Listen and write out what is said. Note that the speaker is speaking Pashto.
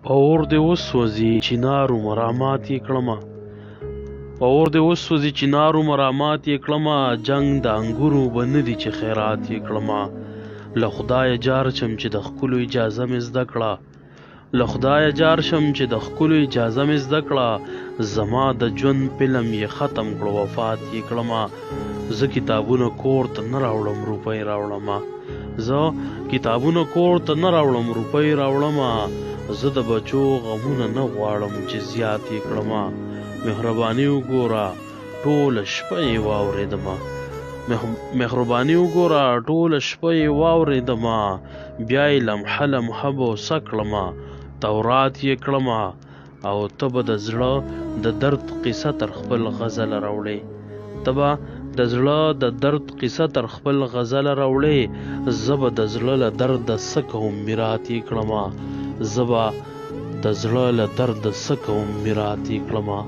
په اور دې وسوځي چنارو مرامات یې کړمه په اور دې وسوځي چنارو مرامات یې کړمه جنګ د انګورو به نه دي چې خیرات یې کړمه له خدایه جار شم چې د ښکلو اجازه مې زده کړه له خدایه جار شم چې د ښکلو اجازه مې زده کړه زما د ژوند فلم یې ختم کړو وفات یې کړمه زه کتابونه کور ته نه راوړم روپۍ راوړمه زه کتابونه کور ته نه راوړم روپۍ راوړمه زه د بچو غمونه نه غواړم چې زیات یې کړمه مهرباني وګوره ټوله شپه یې واورېدمه مهرباني وګوره ټوله شپه یې واورېدمه بیا یې لمحه لمحه بوسه کړمه تورات یې کړمه او ته به د زړه د درد قصه تر خپل غزله راوړې ته به د زړه د درد قصه تر خپل غزله راوړې زه به د زړه له درده څه کوم میرات یې کړمه زه به د زړه له درده څه کوم میرات یې کړمه